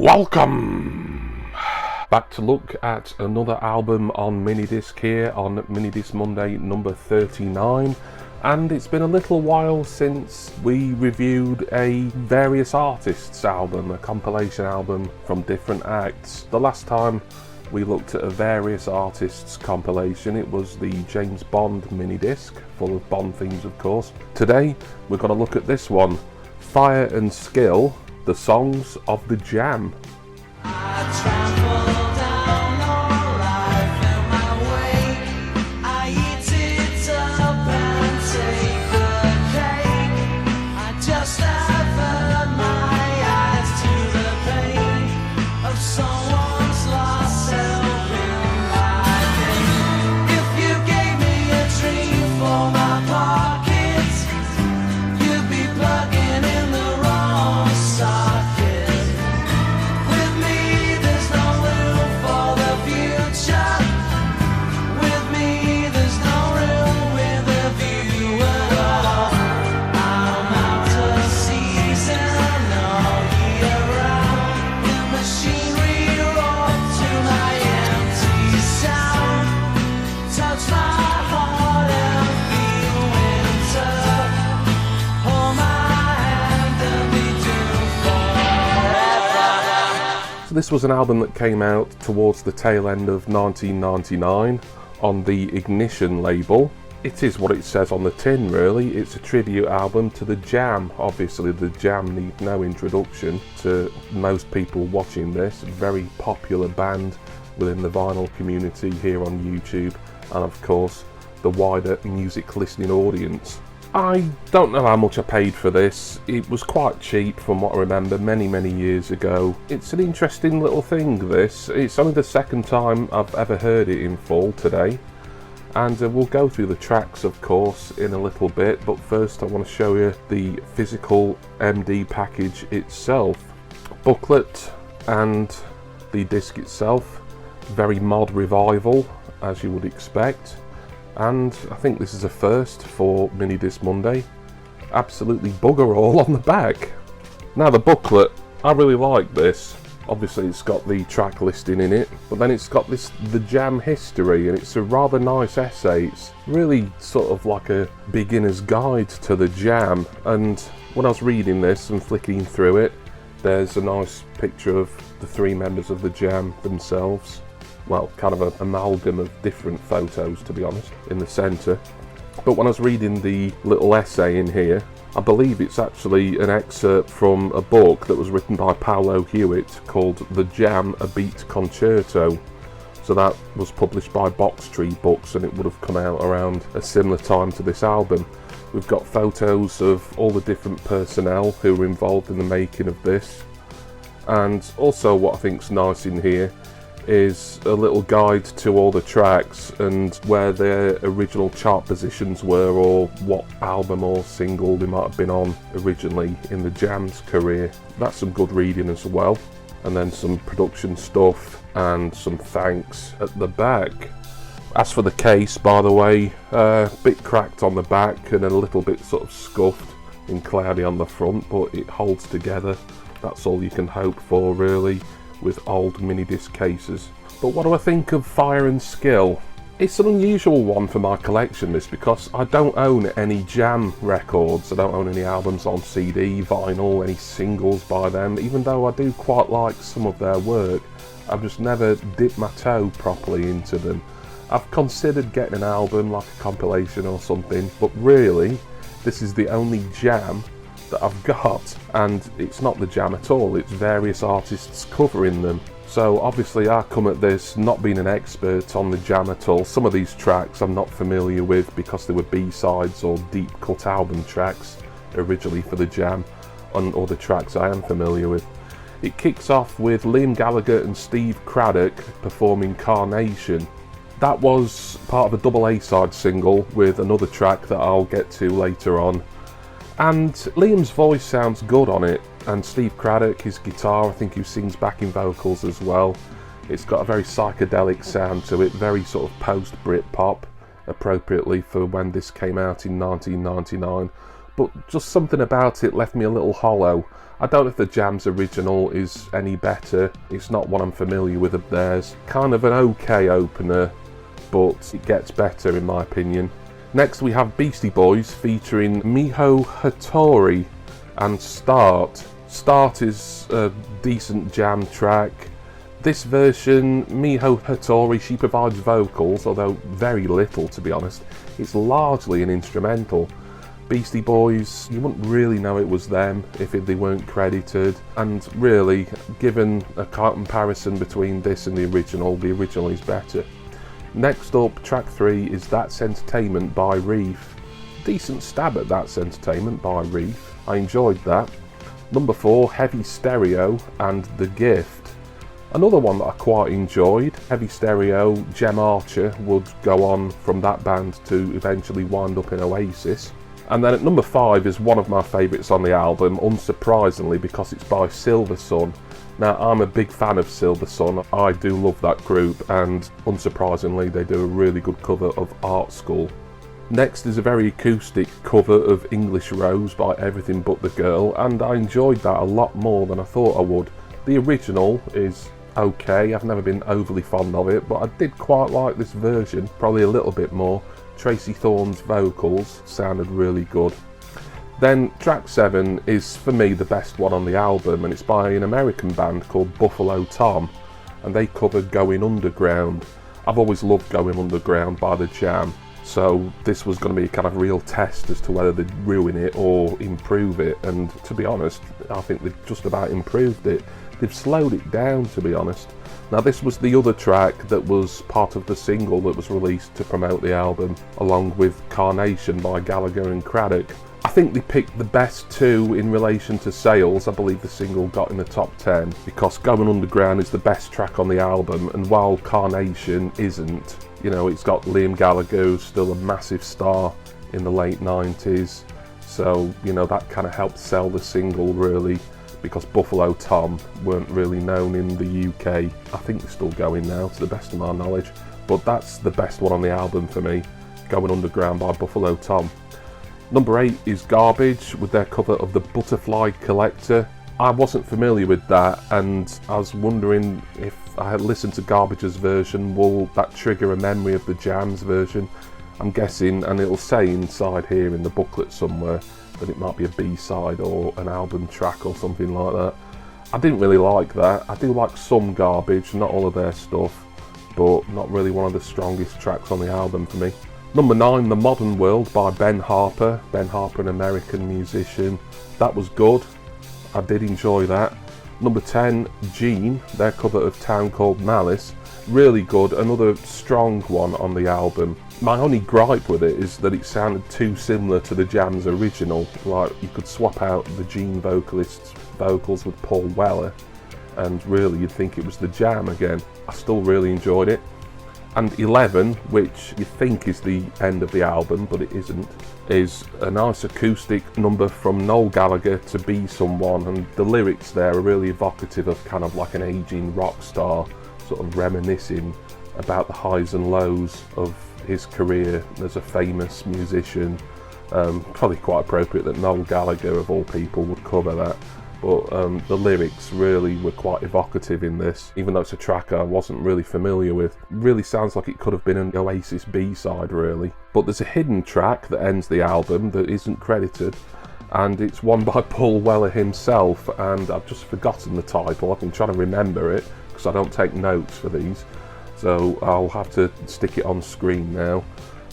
Welcome back to look at another album on Minidisc here on Minidisc Monday number 39, and it's been a little while since we reviewed a various artists album, a compilation album from different acts. The last time we looked at a various artists compilation, it was the James Bond Minidisc, full of Bond themes of course. Today we're going to look at this one, Fire and Skill, the songs of the Jam. This was an album that came out towards the tail end of 1999 on the Ignition label. It is what it says on the tin really, it's a tribute album to the Jam. Obviously the Jam need no introduction to most people watching this, very popular band within the vinyl community here on YouTube and of course the wider music listening audience. I don't know how much I paid for this. It was quite cheap from what I remember many years ago. It's an interesting little thing this. It's only the second time I've ever heard it in full today. And we'll go through the tracks of course in a little bit, but first I want to show you the physical MD package itself. Booklet and the disc itself, very mod revival as you would expect. And I think this is a first for Minidisc Monday. Absolutely bugger all on the back. Now the booklet, I really like this. Obviously it's got the track listing in it, but then it's got the Jam history, and it's a rather nice essay. It's really sort of like a beginner's guide to the Jam, and when I was reading this and flicking through it, there's a nice picture of the three members of the Jam themselves. Well, kind of an amalgam of different photos to be honest, in the centre. But when I was reading the little essay in here, I believe it's actually an excerpt from a book that was written by Paolo Hewitt called The Jam, A Beat Concerto. So that was published by Box Tree Books, and it would have come out around a similar time to this album. We've got photos of all the different personnel who were involved in the making of this. And also what I think's nice in here is a little guide to all the tracks and where their original chart positions were, or what album or single they might have been on originally in the Jam's career. That's some good reading as well. And then some production stuff and some thanks at the back. As for the case, by the way, a bit cracked on the back and a little bit sort of scuffed and cloudy on the front, but it holds together. That's all you can hope for really with old Minidisc cases. But what do I think of Fire and Skill? It's an unusual one for my collection this, because I don't own any Jam records. I don't own any albums on CD, vinyl, any singles by them, even though I do quite like some of their work. I've just never dipped my toe properly into them. I've considered getting an album like a compilation or something, but really this is the only Jam that I've got, and it's not the Jam at all, it's various artists covering them. So obviously I come at this not being an expert on the Jam at all. Some of these tracks I'm not familiar with because they were B-sides or deep cut album tracks originally for the Jam, and other tracks I am familiar with. It kicks off with Liam Gallagher and Steve Craddock performing Carnation. That was part of a double A-side single with another track that I'll get to later on. And Liam's voice sounds good on it, and Steve Craddock, his guitar, I think he sings backing vocals as well. It's got a very psychedelic sound to it, very sort of post-Britpop, appropriately for when this came out in 1999. But just something about it left me a little hollow. I don't know if the Jam's original is any better. It's not one I'm familiar with of theirs. Kind of an okay opener, but it gets better in my opinion. Next we have Beastie Boys featuring Miho Hattori and Start. Start is a decent jam track. This version, Miho Hattori, she provides vocals, although very little to be honest. It's largely an instrumental. Beastie Boys, you wouldn't really know it was them if they weren't credited, and really, given a comparison between this and the original is better. Next up, track 3 is That's Entertainment by Reef. Decent stab at That's Entertainment by Reef, I enjoyed that. Number 4, Heavy Stereo and The Gift. Another one that I quite enjoyed. Heavy Stereo, Jem Archer would go on from that band to eventually wind up in Oasis. And then at number 5 is one of my favourites on the album, unsurprisingly, because it's by Silver Sun. Now, I'm a big fan of Silver Sun. I do love that group, and unsurprisingly, they do a really good cover of Art School. Next is a very acoustic cover of English Rose by Everything But The Girl, and I enjoyed that a lot more than I thought I would. The original is okay, I've never been overly fond of it, but I did quite like this version, probably a little bit more. Tracy Thorn's vocals sounded really good. Then track 7 is for me the best one on the album, and it's by an American band called Buffalo Tom, and they covered Going Underground. I've always loved Going Underground by The Jam, so this was going to be a kind of real test as to whether they'd ruin it or improve it, and to be honest, I think they've just about improved it. They've slowed it down, to be honest. Now, this was the other track that was part of the single that was released to promote the album, along with Carnation by Gallagher and Craddock. I think they picked the best two in relation to sales. I believe the single got in the top 10 because Going Underground is the best track on the album, and while Carnation isn't, you know, it's got Liam Gallagher, who's still a massive star in the late 90s, so, you know, that kind of helped sell the single really, because Buffalo Tom weren't really known in the UK. I think they're still going now, to the best of my knowledge, but that's the best one on the album for me, Going Underground by Buffalo Tom. Number 8 is Garbage with their cover of The Butterfly Collector. I wasn't familiar with that, and I was wondering if I had listened to Garbage's version, will that trigger a memory of the Jam's version? I'm guessing, and it'll say inside here in the booklet somewhere, that it might be a B-side or an album track or something like that. I didn't really like that. I do like some Garbage, not all of their stuff, but not really one of the strongest tracks on the album for me. Number 9, The Modern World by Ben Harper. Ben Harper, an American musician. That was good. I did enjoy that. Number 10, Gene, their cover of Town Called Malice. Really good, another strong one on the album. My only gripe with it is that it sounded too similar to the Jam's original. Like, you could swap out the Gene vocalist's vocals with Paul Weller, and really you'd think it was the Jam again. I still really enjoyed it. And 11, which you think is the end of the album, but it isn't, is a nice acoustic number from Noel Gallagher, To Be Someone, and the lyrics there are really evocative of kind of like an aging rock star, sort of reminiscing about the highs and lows of his career as a famous musician. Probably quite appropriate that Noel Gallagher, of all people, would cover that. But the lyrics really were quite evocative in this, even though it's a track I wasn't really familiar with. Really sounds like it could have been an Oasis B-side, really. But there's a hidden track that ends the album that isn't credited, and it's one by Paul Weller himself, and I've just forgotten the title. I've been trying to remember it, because I don't take notes for these, so I'll have to stick it on screen now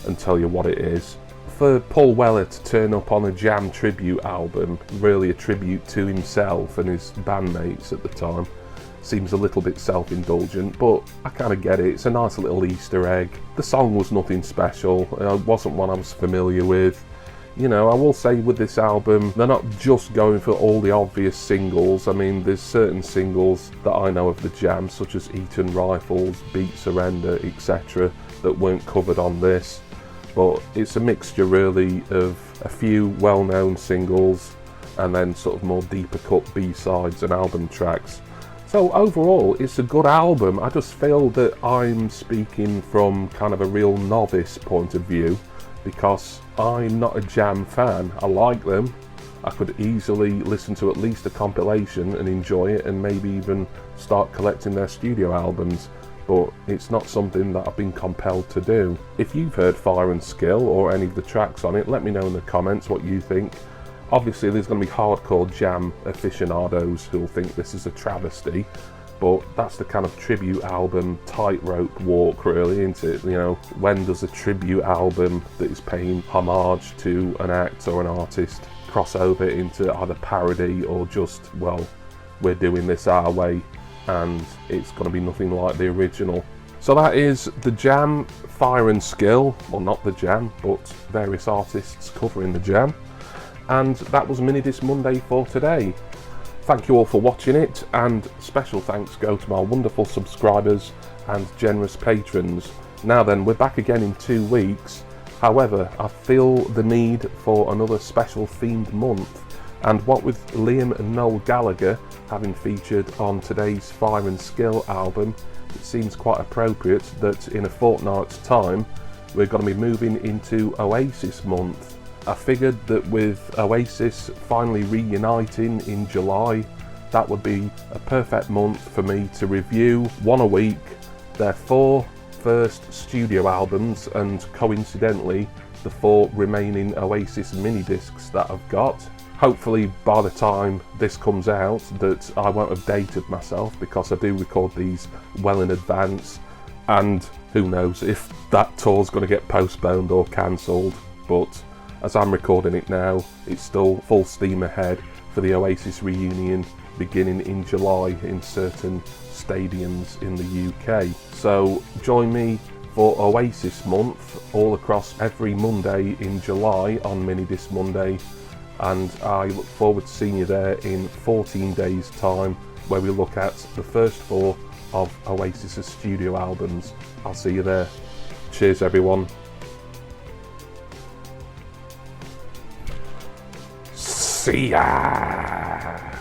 and tell you what it is. For Paul Weller to turn up on a Jam tribute album, really a tribute to himself and his bandmates at the time, seems a little bit self-indulgent, but I kind of get it. It's a nice little Easter egg. The song was nothing special, it wasn't one I was familiar with. You know, I will say with this album, they're not just going for all the obvious singles. I mean, there's certain singles that I know of the Jam, such as Eton Rifles, Beat Surrender, etc., that weren't covered on this. But it's a mixture really of a few well-known singles and then sort of more deeper cut B-sides and album tracks. So overall, it's a good album. I just feel that I'm speaking from kind of a real novice point of view, because I'm not a Jam fan. I like them, I could easily listen to at least a compilation and enjoy it, and maybe even start collecting their studio albums, but it's not something that I've been compelled to do. If you've heard Fire and Skill or any of the tracks on it, let me know in the comments what you think. Obviously there's going to be hardcore jam aficionados who'll think this is a travesty, but that's the kind of tribute album tightrope walk, really, isn't it? You know, when does a tribute album that is paying homage to an act or an artist cross over into either parody or just, well, we're doing this our way and it's going to be nothing like the original. So that is the Jam, Fire and Skill. Well, not the Jam, but various artists covering the Jam. And that was Minidisc Monday for today. Thank you all for watching it, and special thanks go to my wonderful subscribers and generous patrons. Now then, we're back again in 2 weeks. However, I feel the need for another special themed month, and what with Liam and Noel Gallagher having featured on today's Fire and Skill album, it seems quite appropriate that in a fortnight's time we're going to be moving into Oasis month. I figured that with Oasis finally reuniting in July, that would be a perfect month for me to review, one a week, their 4 first studio albums, and coincidentally the 4 remaining Oasis mini discs that I've got. Hopefully by the time this comes out that I won't have dated myself, because I do record these well in advance, and who knows if that tour's going to get postponed or cancelled, but as I'm recording it now, it's still full steam ahead for the Oasis reunion beginning in July in certain stadiums in the UK. So join me for Oasis month all across every Monday in July on Minidisc Monday, and I look forward to seeing you there in 14 days time, where we look at the first 4 of Oasis's studio albums. I'll see you there. Cheers everyone. See ya!